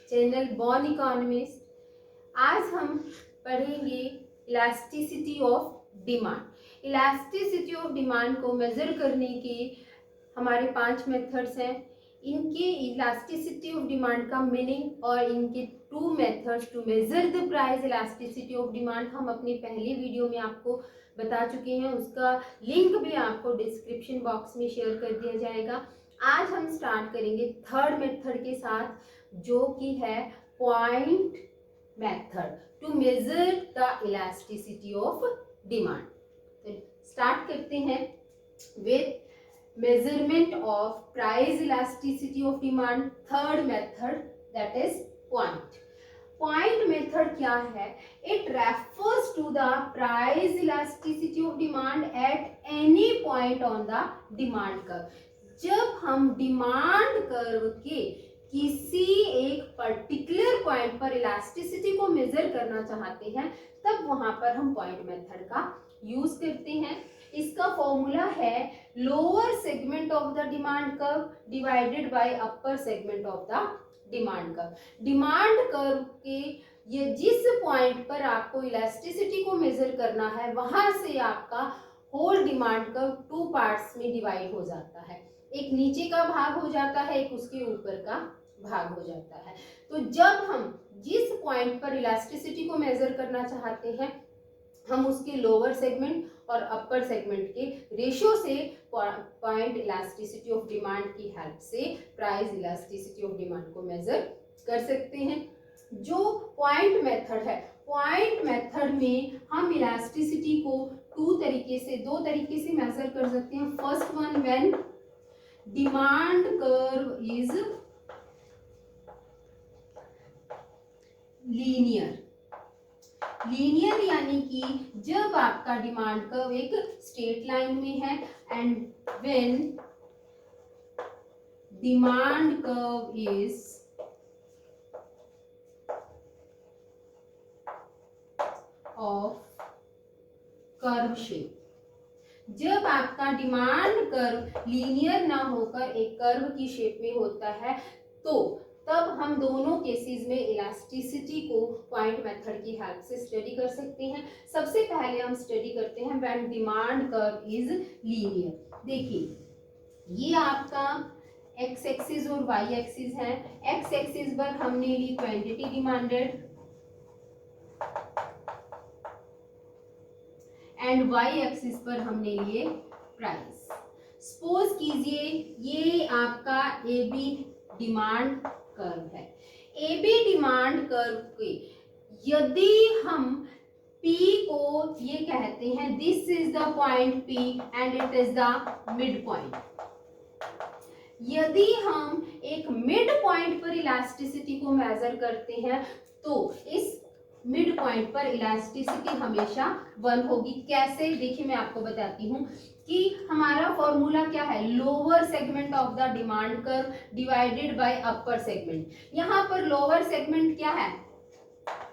Channel born economist. आज हम पढ़ेंगे elasticity of demand. Elasticity of demand को मेजर करने के हमारे 5 मेथड्स हैं। इनके इलास्टिसिटी ऑफ डिमांड का मीनिंग और इनके 2 methods to measure the price elasticity of demand हम अपनी पहले वीडियो में आपको बता चुके हैं। उसका लिंक भी आपको डिस्क्रिप्शन बॉक्स में शेयर कर दिया जाएगा। आज हम स्टार्ट करेंगे थर्ड मेथड के साथ, जो कि है point method to measure the elasticity of demand. तो स्टार्ट करते हैं with measurement of price elasticity of demand, third method that is point. Point method क्या है? It refers to the price elasticity of demand at any point on the demand curve. जब हम demand curve के किसी एक particular point पर elasticity को measure करना चाहते हैं, तब वहां पर हम पॉइंट मेथड का यूज करते हैं। इसका फॉर्मूला है lower segment of the demand curve divided by upper segment of the demand curve. Demand curve के ये जिस पॉइंट पर आपको इलास्टिसिटी को मेजर करना है, वहां से आपका होल डिमांड कर्व 2 पार्ट्स में डिवाइड हो जाता है। एक नीचे का भाग हो जाता है, एक उसके ऊपर का भाग हो जाता है। तो जब हम जिस पॉइंट पर इलास्टिसिटी को मेजर करना चाहते हैं, हम उसके लोअर सेगमेंट और अपर सेगमेंट के रेशियो से पॉइंट इलास्टिसिटी ऑफ डिमांड की हेल्प से प्राइस इलास्टिसिटी ऑफ डिमांड को मेजर कर सकते हैं। जो पॉइंट मेथड है, पॉइंट मेथड में हम इलास्टिसिटी को दो तरीके से मेजर कर सकते हैं। First one, when demand curve is linear यानी कि जब आपका डिमांड कर्व एक स्ट्रेट लाइन में है, and when demand curve is of curve shape. जब आपका डिमांड कर्व लीनियर ना होकर एक कर्व की शेप में होता है, तो तब हम दोनों केसेस में इलास्टिसिटी को पॉइंट मेथड की हेल्प से स्टडी कर सकते हैं। सबसे पहले हम स्टडी करते हैं when demand curve is linear. देखिए, ये आपका एक्स एक्सिस और वाई एक्सिस है। एक्स एक्सिस पर हमने ली quantity demanded and Y axis पर हमने लिए प्राइस। सपोज कीजिए ये आपका ए बी डिमांड कर्व है। ए बी डिमांड कर्व के यदि हम P को ये कहते हैं, this is the point P and it is the mid point. यदि हम एक मिड पॉइंट पर इलास्टिसिटी को मेजर करते हैं, तो इस मिड पॉइंट पर इलास्टिसिटी हमेशा 1 होगी। कैसे? देखिए, मैं आपको बताती हूँ कि हमारा फॉर्मूला क्या है। Lower segment of the demand curve divided by upper segment. यहाँ पर लोअर सेगमेंट क्या है?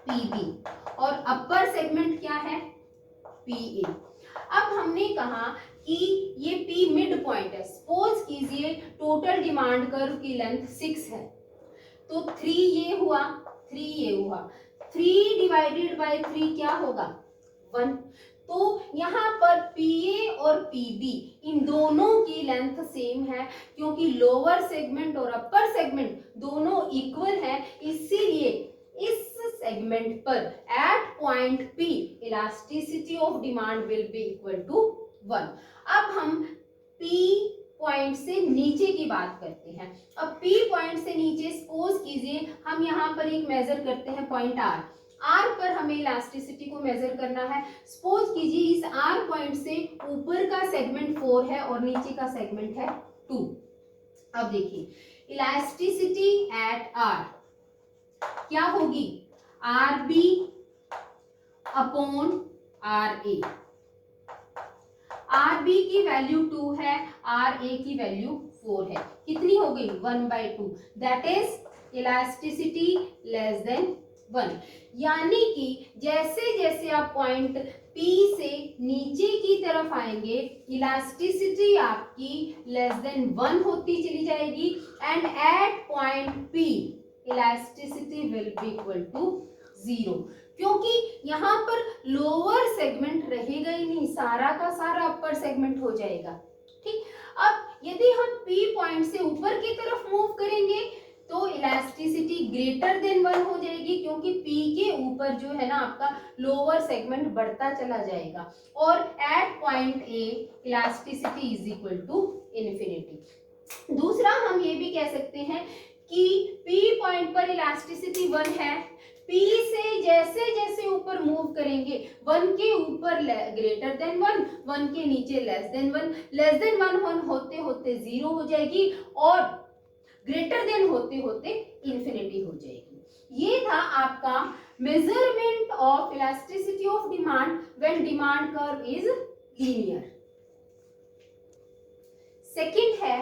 PB, और अपर सेगमेंट क्या है? PA। अब हमने कहा कि ये P मिड पॉइंट है। सपोज कीजिए टोटल डिमांड कर्व की लेंथ 6 है, तो 3 ये हुआ, 3 ये हुआ, 3 डिवाइडेड बाय 3 क्या होगा? 1। तो यहाँ पर PA और PB इन दोनों की लेंथ सेम है, क्योंकि लोअर सेगमेंट और अपर सेगमेंट दोनों इक्वल है। इसीलिए इस सेगमेंट पर at point P elasticity of demand will be equal to 1। अब हम P पॉइंट से नीचे की बात करते हैं। अब P पॉइंट से नीचे सपोज कीजिए हम यहाँ पर एक मेजर करते हैं पॉइंट R पर हमें इलास्टिसिटी को मेजर करना है। सपोज कीजिए इस R पॉइंट से ऊपर का सेगमेंट 4 है और नीचे का सेगमेंट है 2। अब देखिए इलास्टिसिटी एट R क्या होगी? RB upon RA। RB की वैल्यू 2 है, RA की वैल्यू 4 है। कितनी हो गई? 1/2। That is elasticity less than 1। यानी कि जैसे जैसे आप पॉइंट P से नीचे की तरफ आएंगे, इलास्टिसिटी आपकी लेस देन 1 होती चली जाएगी, and at point P elasticity will be equal to 0, क्योंकि यहाँ पर लोअर सेगमेंट रहेगा ही नहीं, सारा का सारा अपर सेगमेंट हो जाएगा। ठीक, अब यदि हम P पॉइंट से ऊपर की तरफ मूव करेंगे तो इलास्टिसिटी ग्रेटर देन 1 हो जाएगी, क्योंकि P के ऊपर जो है ना आपका लोअर सेगमेंट बढ़ता चला जाएगा, और at point A elasticity is equal to infinity. दूसरा हम ये भी कह सकते हैं कि P पॉइंट पर इलास्टिसिटी 1 है, P से जैसे जैसे ऊपर मूव करेंगे 1 के ऊपर ग्रेटर देन 1, 1 के नीचे लेस देन 1 होते होते 0 हो जाएगी, और ग्रेटर देन होते होते इंफिनिटी हो जाएगी। ये था आपका measurement of elasticity of demand when demand curve is linear. Second है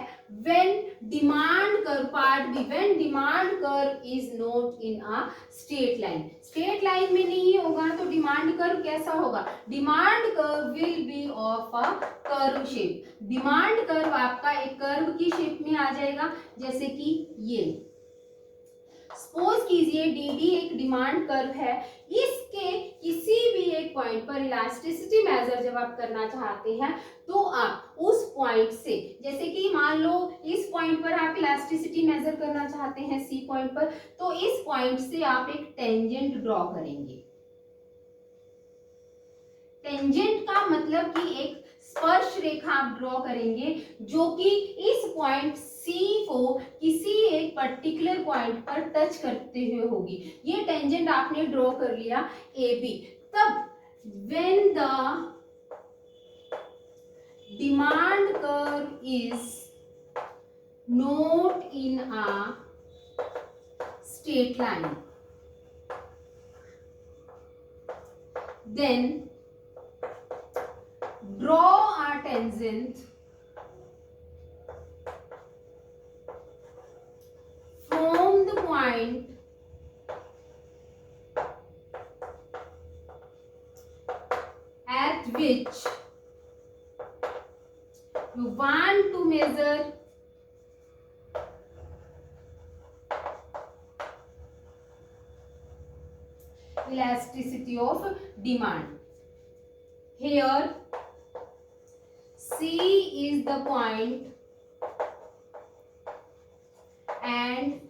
when demand curve, part B, when demand curve is not in a straight line. Straight line में नहीं होगा तो डिमांड कर्व कैसा होगा? Demand curve will be of a curve shape. Demand curve आपका एक curve की शेप में आ जाएगा, जैसे कि ये। सपोज कीजिए DD एक डिमांड कर्व है, इसके किसी भी एक पॉइंट पर इलास्टिसिटी मेजर जब आप करना चाहते हैं तो आप उस पॉइंट से, जैसे कि मान लो इस पॉइंट पर आप इलास्टिसिटी मेजर करना चाहते हैं C पॉइंट पर, तो इस पॉइंट से आप एक टेंजेंट ड्रॉ करेंगे। टेंजेंट का मतलब कि एक स्पर्श रेखा आप ड्रॉ करेंगे जो कि इस पॉइंट C को किसी एक पर्टिकुलर पॉइंट पर टच करते हुए होगी। ये टेंजेंट आपने ड्रॉ कर लिया AB। तब when the demand curve is not in a straight line, then draw a tangent from the point at which you want to measure elasticity of demand. Here C is the point and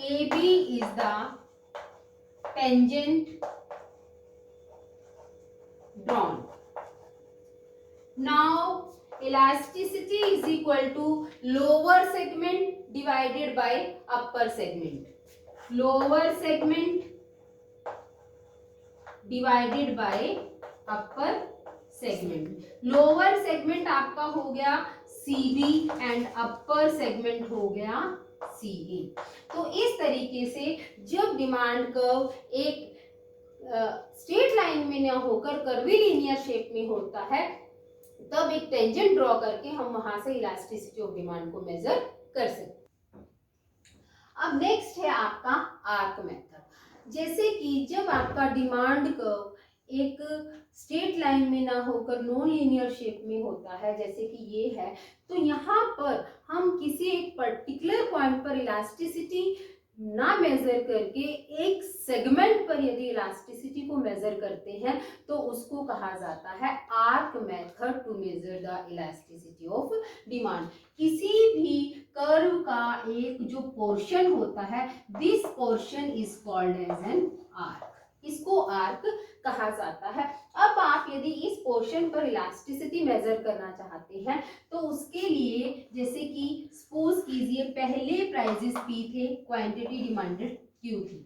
AB is the tangent drawn. Now elasticity is equal to lower segment divided by upper segment. Lower segment divided by upper segment. Lower segment आपका हो गया CB and upper segment हो गया CA। तो इस तरीके से जब डिमांड कर्व एक स्ट्रेट लाइन में न होकर कर्वीलिनियर शेप में होता है, तब एक टेंजेंट ड्रॉ करके हम वहां से इलास्टिसिटी ऑफ डिमांड को मेजर कर सकते हैं। अब नेक्स्ट है आपका आर्क मेथड। जैसे कि जब आपका डिमांड कर्व एक स्ट्रेट लाइन में ना होकर नॉन लीनियर शेप में होता है, जैसे कि ये है, तो यहाँ पर हम किसी एक पर्टिकुलर पॉइंट पर इलास्टिसिटी ना मेजर करके एक सेगमेंट पर यदि इलास्टिसिटी को मेजर करते हैं तो उसको कहा जाता है arc method to measure the elasticity of demand. किसी भी कर्व का एक जो पोर्शन होता है, this portion is called as an arc, इसको आर्क कहा जाता है। अब आप यदि इस पोर्शन पर इलास्टिसिटी मेजर करना चाहते हैं तो उसके लिए, जैसे कि सपोज कीजिए पहले प्राइजेस P थे, क्वांटिटी डिमांडेड Q थी,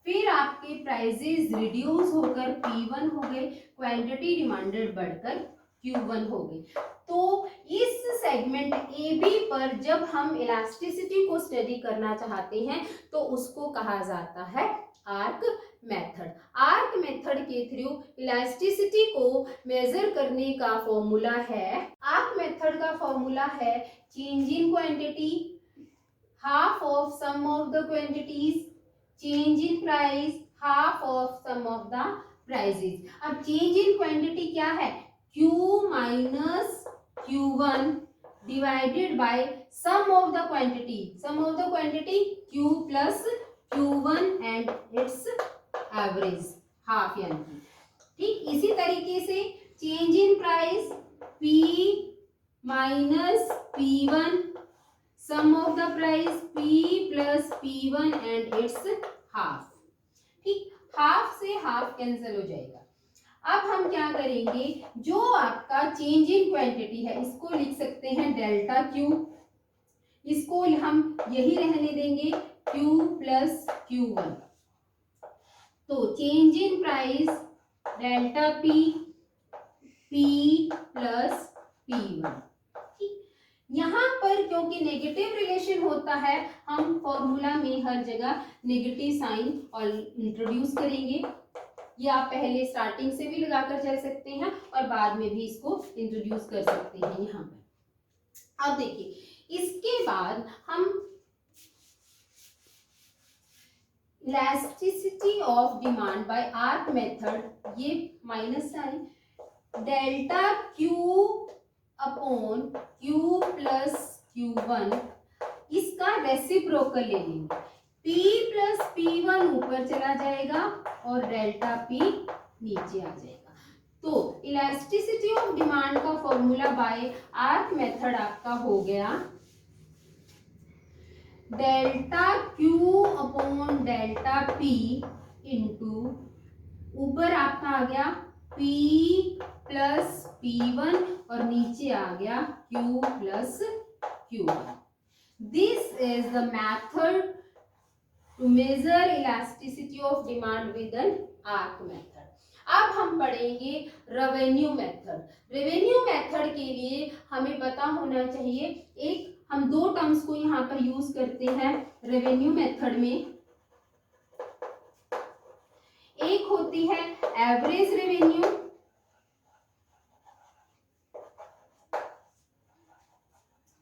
फिर आपके प्राइजेस रिड्यूस होकर P1 हो गए, क्वांटिटी डिमांडेड बढ़कर Q1 हो गई। तो इस सेगमेंट AB पर जब हम इलास्टिसिटी को स्टडी करना चाहते हैं तो उसको कहा जाता है आर्क मेथड। आर्क मेथड के थ्रू इलास्टिसिटी को मेजर करने का फॉर्मूला है, आर्क मेथड का फॉर्मूला है change in quantity half of sum of the quantities, change in price half of sum of the prices. अब चेंज इन क्वांटिटी क्या है? Q minus Q1 divided by sum of the quantity, sum of the quantity Q plus Q1 and it's average half यानी कि ठीक। इसी तरीके से change in price P minus P1 sum of the price P plus P1 and it's half. ठीक, half से half cancel हो जाएगा। अब हम क्या करेंगे, जो आपका चेंज इन क्वांटिटी है इसको लिख सकते हैं डेल्टा Q, इसको हम यही रहने देंगे Q प्लस Q1। तो change in price delta P plus P1। यहाँ पर क्योंकि नेगेटिव रिलेशन होता है, हम फॉर्मूला में हर जगह नेगेटिव साइन और इंट्रोड्यूस करेंगे। ये आप पहले स्टार्टिंग से भी लगाकर चल सकते हैं और बाद में भी इसको इंट्रोड्यूस कर सकते हैं यहाँ पर। अब देखिए, इसके बाद हम elasticity of demand by arc method, ये minus sign delta Q upon Q plus Q1, इसका रेसिप्रोकल ले लेंगे। P प्लस P1 ऊपर चला जाएगा और डेल्टा P नीचे आ जाएगा। तो इलास्टिसिटी ऑफ डिमांड का फॉर्मूला बाय आर्क मेथड आपका हो गया delta Q upon delta P into ऊपर आपका आ गया P प्लस P1 और नीचे आ गया Q plus Q1। This is the method to measure elasticity of demand with an arc method. अब हम पढ़ेंगे रेवेन्यू मेथड। रेवेन्यू मेथड के लिए हमें पता होना चाहिए, एक हम दो टर्म्स को यहाँ पर यूज करते हैं रेवेन्यू मेथड में। एक होती है एवरेज रेवेन्यू,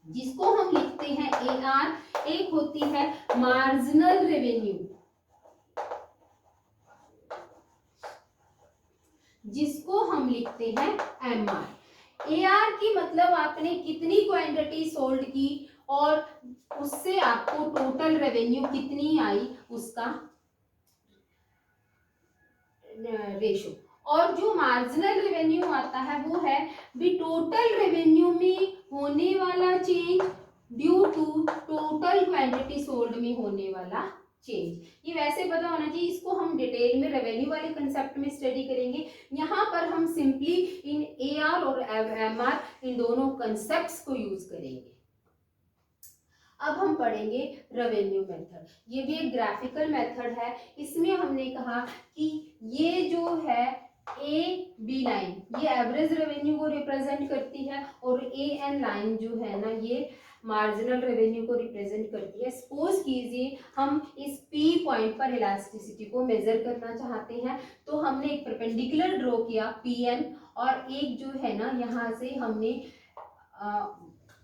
जिसको हम लिखते हैं AR। एक होती है मार्जिनल रेवेन्यू, जिसको हम लिखते हैं MR। AR की मतलब आपने कितनी क्वांटिटी सोल्ड की और उससे आपको टोटल रेवेन्यू कितनी आई, उसका रेशो। और जो मार्जिनल रेवेन्यू आता है वो है भी टोटल रेवेन्यू में होने वाला change due to total quantity sold में होने वाला चेंज। ये वैसे पता होना चाहिए, इसको हम डिटेल में रेवेन्यू वाले कंसेप्ट में स्टडी करेंगे। यहाँ पर हम सिंपली इन AR और MR इन दोनों कंसेप्ट्स को यूज करेंगे। अब हम पढ़ेंगे रेवेन्यू मेथड। ये भी एक ग्राफिकल मेथड है। इसमें हमने कहा कि ये जो है AB लाइन, ये एवरेज रेवेन्यू को रिप्रेजेंट करती है और AN लाइन जो है ना, ये मार्जिनल रेवेन्यू को रिप्रेजेंट करती है। सपोज कीजिए हम इस P पॉइंट पर इलास्टिसिटी को मेजर करना चाहते हैं, तो हमने एक परपेंडिकुलर ड्रॉ किया PM और एक जो है ना यहाँ से हमने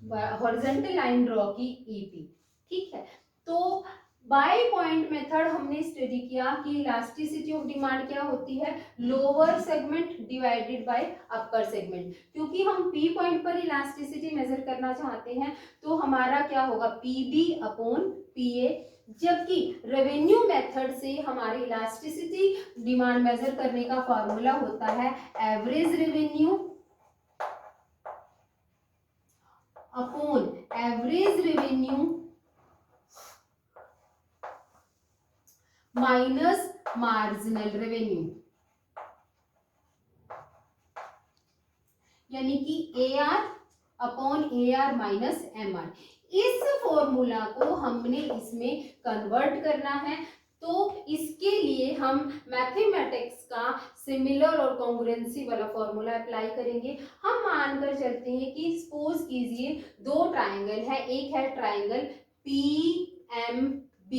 हॉरिजॉन्टल लाइन ड्रॉ की EP। ठीक है, तो बाय पॉइंट मेथड हमने स्टडी किया कि इलास्टिसिटी ऑफ डिमांड क्या होती है, lower segment divided by upper segment. क्योंकि हम P पॉइंट पर इलास्टिसिटी मेजर करना चाहते हैं तो हमारा क्या होगा PB अपॉन PA, जबकि रेवेन्यू मेथड से हमारी इलास्टिसिटी डिमांड मेजर करने का फॉर्मूला होता है average revenue upon average revenue minus marginal revenue, यानी कि AR upon AR minus MR। इस फॉर्मूला को हमने इसमें कन्वर्ट करना है, तो इसके लिए हम मैथमेटिक्स का सिमिलर और कॉन्ग्रुएंसी वाला फॉर्मूला अप्लाई करेंगे। हम मानकर चलते हैं कि सपोज कीजिए दो ट्राइंगल है, एक है ट्राइंगल PMB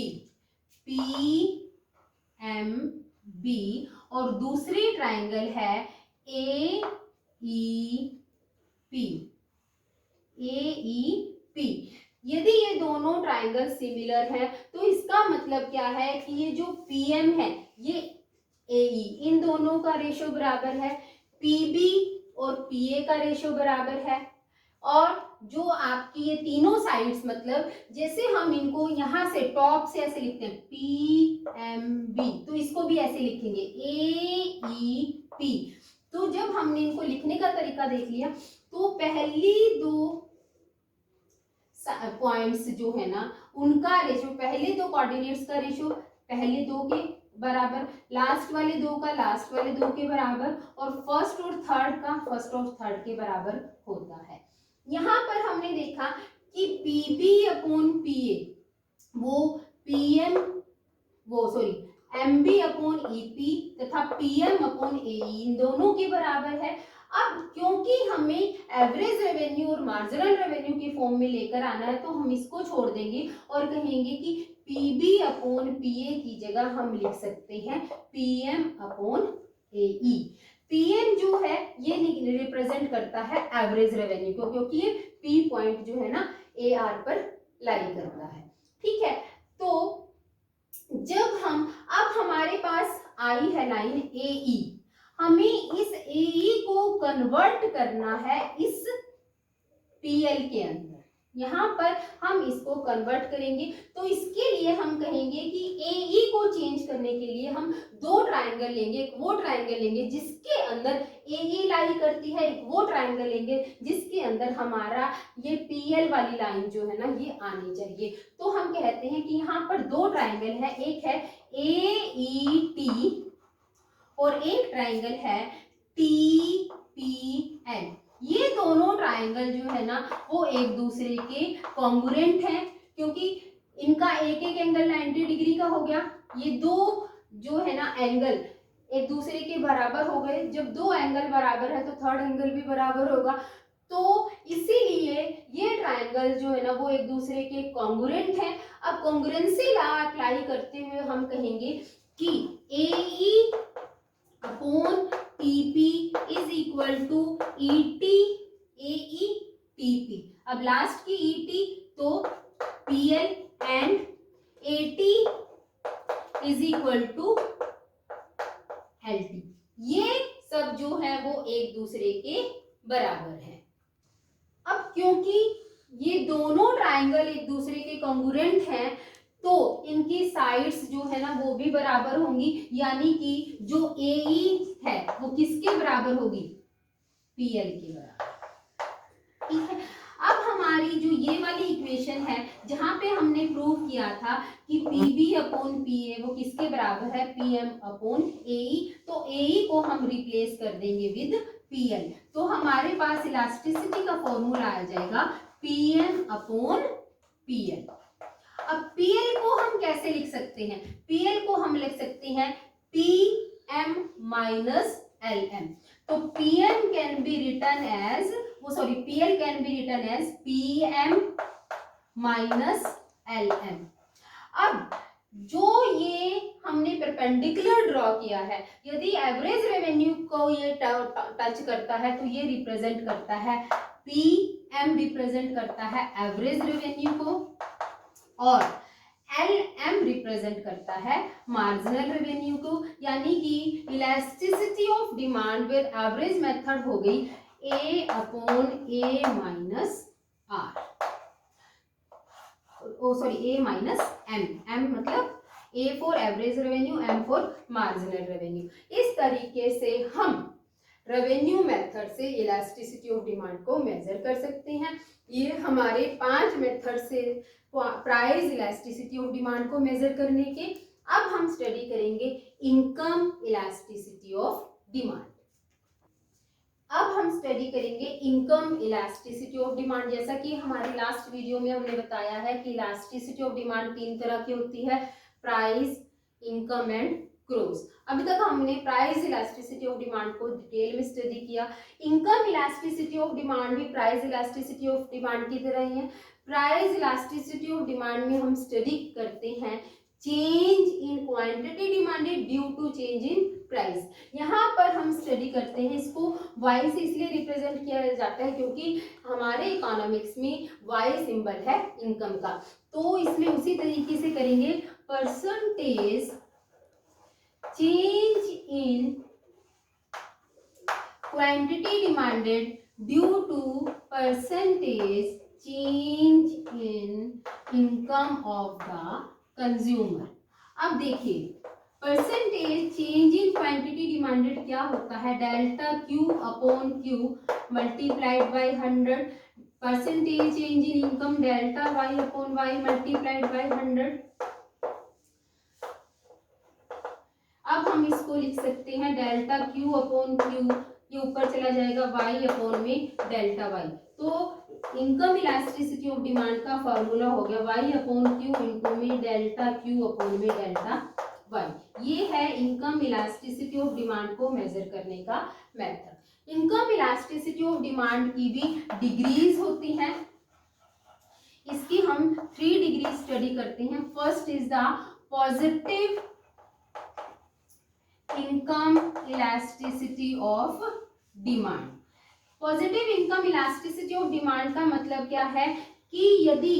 और दूसरी ट्राइंगल है AEP। यदि ये दोनों ट्राइंगल सिमिलर हैं तो इसका मतलब क्या है कि ये जो PM है ये AE, इन दोनों का रेशो बराबर है, PB और PA का रेशो बराबर है, और जो आपकी ये तीनों साइड्स, मतलब जैसे हम इनको यहाँ से टॉप से ऐसे लिखते हैं PMB, तो इसको भी ऐसे लिखेंगे AEP। तो जब हमने इनको लिखने का तरीका देख लिया, तो पहली दो पॉइंट्स जो है ना उनका रेशो, पहले दो कोऑर्डिनेट्स का रेशो पहले दो के बराबर, लास्ट वाले दो का लास्ट वाले दो के बराबर, और फर्स्ट और थर्ड का फर्स्ट और थर्ड के बराबर होता है। यहाँ पर हमने देखा कि PB/PA वो MB/EP तथा PM/AE इन दोनों के बराबर है। अब क्योंकि हमें एवरेज रेवेन्यू और मार्जिनल रेवेन्यू के फॉर्म में लेकर आना है, तो हम इसको छोड़ देंगे और कहेंगे कि PB/PA की जगह हम लिख सकते हैं PM/AE। PM जो है ये रिप्रेजेंट करता है एवरेज रेवेन्यू को, क्योंकि ये P पॉइंट जो है ना AR पर लाई करता है। ठीक है, तो जब अब हमारे पास आई है लाइन AE, हमें इस AE को कन्वर्ट करना है इस PL के अंदर। यहाँ पर हम इसको कन्वर्ट करेंगे, तो इसके लिए हम कहेंगे कि AE को चेंज करने के लिए हम दो ट्रायंगल लेंगे। एक वो ट्रायंगल लेंगे जिसके अंदर AE लाई करती है, एक वो ट्रायंगल लेंगे जिसके अंदर हमारा ये PL वाली लाइन जो है ना ये आनी चाहिए। तो हम कहते हैं कि यहाँ पर दो ट्रायंगल है, एक है AET और एक ट्रायंगल है TPN। ये दोनों ट्रायंगल जो है ना वो एक दूसरे के कॉन्ग्रुएंट हैं, क्योंकि इनका एक एक एंगल 90 डिग्री का हो गया। ये दो जो है ना एंगल एक दूसरे के बराबर हो गए। जब दो एंगल बराबर है तो थर्ड एंगल भी बराबर होगा, तो इसीलिए ये ट्रायंगल जो है ना वो एक दूसरे के कॉन्ग्रुएंट हैं। अब कॉन्ग्रुएंसी लॉ अप्लाई करते हुए हम कहेंगे कि AE/TP is equal to ET AE TP। अब लास्ट की ET तो PL and AT is equal to LT। ये सब जो है वो एक दूसरे के बराबर है। अब क्योंकि ये दोनों ट्रायंगल एक दूसरे के कॉन्ग्रुएंट हैं, तो इनकी साइड्स जो है ना वो भी बराबर होंगी, यानी कि जो AE है वो किसके बराबर होगी? PL के बराबर। ठीक है, अब हमारी जो ये वाली इक्वेशन है जहां पे हमने प्रूव किया था कि PB/PA वो किसके बराबर है? PM/AE। तो AE को हम रिप्लेस कर देंगे विद PL, तो हमारे पास इलास्टिसिटी का फॉर्मूला आ जाएगा PM/PL। अब PL को हम कैसे लिख सकते हैं? PL को हम लिख सकते हैं PM minus LM। तो PL can be written as PM minus LM। अब जो ये हमने परपेंडिकुलर ड्रॉ किया है, यदि एवरेज रेवेन्यू को ये टच करता है तो ये रिप्रेजेंट करता है PM रिप्रेजेंट करता है एवरेज रेवेन्यू को, और LM रिप्रेजेंट करता है मार्जिनल रेवेन्यू को। यानी कि elasticity of demand with average method हो गई A/A minus R, A minus M मतलब A for average revenue, M for marginal revenue. इस तरीके से हम रेवेन्यू मेथड से इलास्टिसिटी ऑफ डिमांड को मेजर कर सकते हैं। ये हमारे 5 मेथड से प्राइस इलास्टिसिटी ऑफ डिमांड को मेजर करने के। अब हम स्टडी करेंगे इनकम इलास्टिसिटी ऑफ डिमांड। अब हम स्टडी करेंगे इनकम इलास्टिसिटी ऑफ डिमांड। जैसा कि हमारी लास्ट वीडियो में हमने बताया है कि इलास्टिसिटी ऑफ डिमांड 3 तरह की होती है, प्राइस, इनकम एंड ग्रोथ। अभी तक हमने प्राइस इलास्टिसिटी ऑफ डिमांड को डिटेल में स्टडी किया। इनकम इलास्टिसिटी ऑफ डिमांड भी प्राइस इलास्टिसिटी ऑफ डिमांड की तरह ही है। प्राइस इलास्टिसिटी ऑफ डिमांड में हम स्टडी करते हैं change in quantity demanded due to change in price. यहाँ पर हम स्टडी करते हैं, इसको वाई से इसलिए रिप्रेजेंट किया जाता है क्योंकि हमारे इकोनॉमिक्स में वाई सिंबल है इनकम का। तो इसमें उसी तरीके से करेंगे, percentage change in quantity demanded due to percentage change in income of the consumer. अब देखिए percentage change in quantity demanded क्या होता है, delta Q upon Q multiplied by 100, percentage change in income delta Y upon Y multiplied by 100। अब हम इसको लिख सकते हैं डेल्टा क्यू अपॉन क्यू, ये ऊपर चला जाएगा वाई अपॉन में डेल्टा वाई। तो इनकम इलास्टिसिटी ऑफ डिमांड का फॉर्मूला हो गया वाई अपॉन क्यू इनटू में डेल्टा क्यू अपॉन में डेल्टा वाई। ये है इनकम इलास्टिसिटी ऑफ डिमांड को मेजर करने का method. Income elasticity of demand की भी डिग्रीज होती हैं, इसकी हम 3 डिग्री स्टडी करते हैं। First is the positive income elasticity of demand. Positive income elasticity of demand का मतलब क्या है कि यदि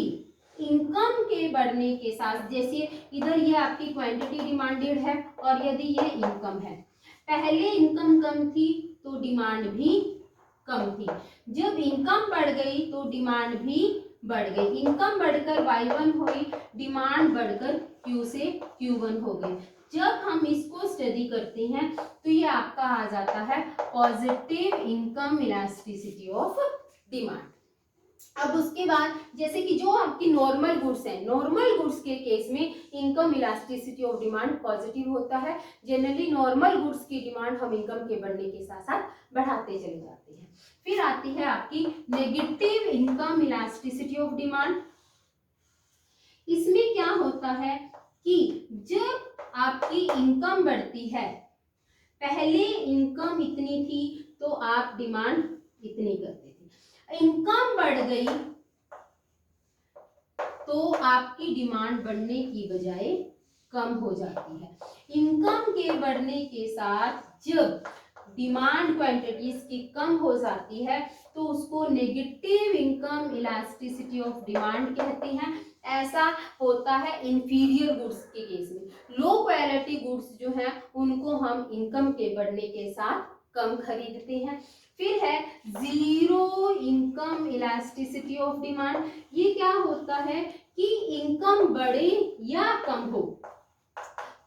इनकम के बढ़ने के साथ, जैसे इधर ये आपकी क्वांटिटी डिमांडेड है और यदि ये इनकम है, पहले इनकम कम थी तो डिमांड भी कम थी, जब इनकम बढ़ गई तो डिमांड भी बढ़ गई, इनकम बढ़कर y1 हुई, डिमांड बढ़कर q से q1 हो गई। जब हम इसको स्टडी करते हैं तो ये आपका आ जाता है positive income elasticity of demand. अब उसके बाद जैसे कि जो आपकी नॉर्मल गुड्स हैं, नॉर्मल गुड्स के केस में income elasticity of demand positive होता है। जनरली नॉर्मल गुड्स की डिमांड हम इनकम के बढ़ने के साथ साथ बढ़ाते चले जाते हैं। फिर आती है आपकी negative income elasticity of demand. इसमें क्या होता है कि जब आपकी इनकम बढ़ती है, पहले इनकम इतनी थी तो आप डिमांड इतनी करते थे, इनकम बढ़ गई तो आपकी डिमांड बढ़ने की बजाय कम हो जाती है। इनकम के बढ़ने के साथ जब डिमांड क्वांटिटीज की कम हो जाती है तो उसको negative income elasticity of demand कहते हैं। ऐसा होता है इंफीरियर गुड्स के केस में। लो क्वालिटी गुड्स जो हैं उनको हम इनकम के बढ़ने के साथ कम खरीदते हैं। फिर है zero income elasticity of demand. ये क्या होता है कि इनकम बढ़े या कम हो,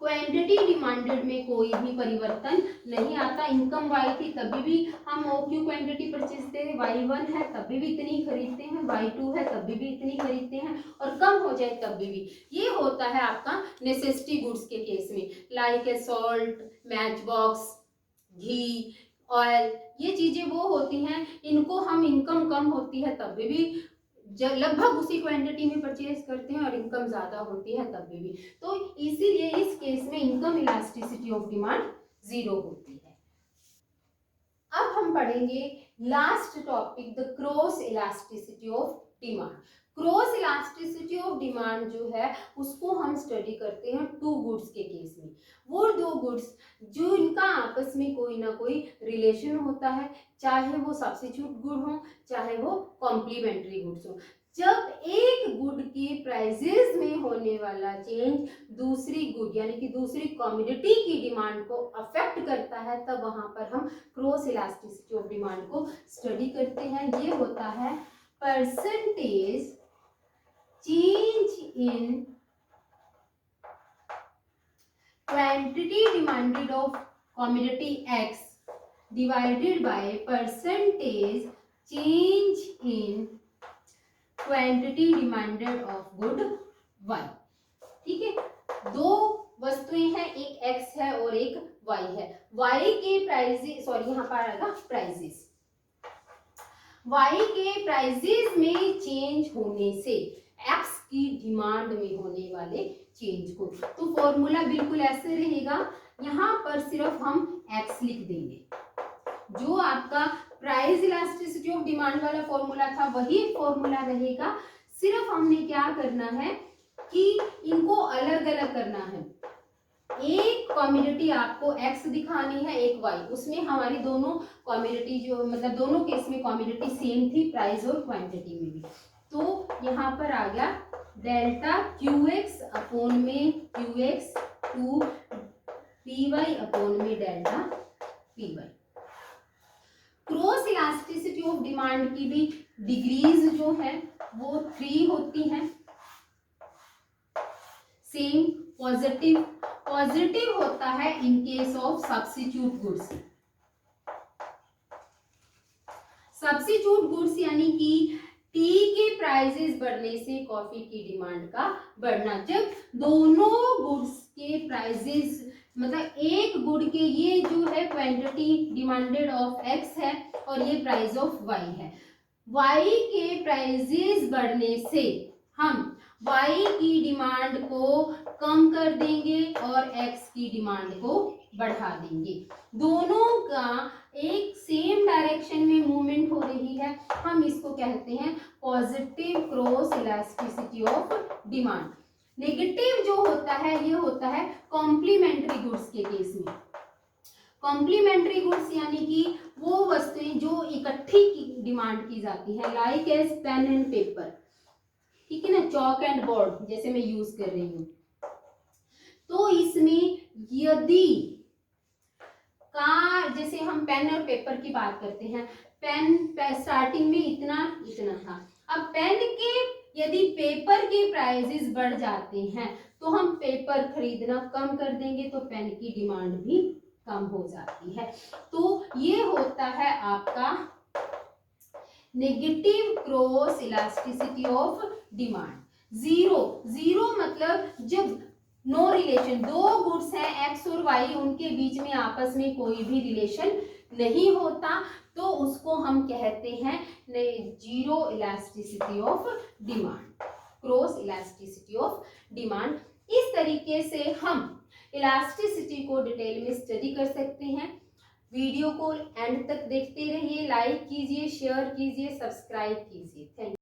क्वांटिटी डिमांडेड में कोई भी परिवर्तन नहीं आता। इनकम वाई थी तभी भी हम OQ क्वांटिटी परचेज करते हैं, Y1 है तभी भी इतनी खरीदते हैं, Y2 है तभी भी इतनी खरीदते हैं, और कम हो जाए तभी भी। ये होता है आपका नेसेसिटी गुड्स के केस में, like a salt, match box, ghee, oil, ये चीजें वो होती हैं, इनको हम इनकम कम होती है तभी भी लगभग उसी क्वांटिटी में परचेज करते हैं और इनकम ज्यादा होती है तभी भी। तो इसीलिए इस केस में इनकम इलास्टिसिटी ऑफ डिमांड 0 होती है। अब हम पढ़ेंगे last topic, the cross elasticity of demand. Cross elasticity of demand जो है उसको हम स्टडी करते हैं 2 गुड्स के केस में। वो 2 गुड्स जो इनका आपस में कोई ना कोई रिलेशन होता है, चाहे वो सब्स्टिट्यूट गुड हो चाहे वो कॉम्प्लीमेंट्री गुड्स हो। जब एक गुड की प्राइसेस में होने वाला चेंज दूसरी गुड यानी कि दूसरी कमोडिटी की डिमांड को अफेक्ट करता है, तब वहां पर हम क्रॉस इलास्टिसिटी ऑफ डिमांड को स्टडी करते हैं। ये होता है percentage change in quantity demanded of commodity X divided by percentage change in quantity demanded of good Y। ठीक है, 2 वस्तुएं हैं, एक X है और एक Y है। Y के प्राइसेस, सॉरी यहाँ पर आएगा प्राइसेस, Y के प्राइसेस में चेंज होने से X की डिमांड में होने वाले चेंज को, तो फॉर्मूला बिल्कुल ऐसे रहेगा, यहाँ पर सिर्फ हम X लिख देंगे। जो आपका प्राइस इलास्टिसिटी ऑफ डिमांड वाला फॉर्मूला था वही फॉर्मूला रहेगा, सिर्फ हमने क्या करना है कि इनको अलग अलग करना है। एक कमोडिटी आपको X दिखानी है, एक Y, उसमें हमारी दोनों कमोडिटी जो मतलब दोनों केस में कमोडिटी सेम थी, प्राइस और क्वांटिटी में भी। तो यहाँ पर आ गया डेल्टा QX अपॉन में QX टू PY अपॉन में delta PY। Cross elasticity of demand की भी डिग्रीज जो है वो 3 होती हैं। सेम पॉजिटिव होता है in case of substitute goods. Substitute goods यानी कि टी के प्राइसेस बढ़ने से कॉफी की डिमांड का बढ़ना। जब दोनों गुड्स के प्राइसेस मतलब एक गुड के ये जो है क्वांटिटी डिमांडेड ऑफ एक्स है और ये प्राइस ऑफ वाई है, वाई के प्राइसेस बढ़ने से हम वाई की डिमांड को कम कर देंगे और एक्स की डिमांड को बढ़ा देंगे। दोनों का एक सेम डायरेक्शन में मूवमेंट हो रही है, हम इसको कहते हैं positive cross elasticity of demand. Negative जो होता है ये होता है कॉम्प्लीमेंट्री गुड्स के केस में। कॉम्प्लीमेंट्री गुड्स यानी कि वो वस्तुएं जो इकट्ठी की डिमांड की जाती है, like as pen and paper, ठीक है ना, चॉक एंड बोर्ड जैसे मैं यूज कर रही हूँ। तो इसमें यदि का जैसे हम पेन और पेपर की बात करते हैं, पेन स्टार्टिंग में इतना था, अब पेन के यदि पेपर के प्राइसेस बढ़ जाते हैं तो हम पेपर खरीदना कम कर देंगे तो पेन की डिमांड भी कम हो जाती है। तो ये होता है आपका negative cross elasticity of demand. Zero मतलब जब नो रिलेशन, दो गुड्स हैं एक्स और वाई, उनके बीच में आपस में कोई भी रिलेशन नहीं होता तो उसको हम कहते हैं zero elasticity of demand, cross elasticity of demand. इस तरीके से हम इलास्टिसिटी को डिटेल में स्टडी कर सकते हैं। वीडियो को एंड तक देखते रहिए, लाइक कीजिए, शेयर कीजिए, सब्सक्राइब कीजिए। Thank you.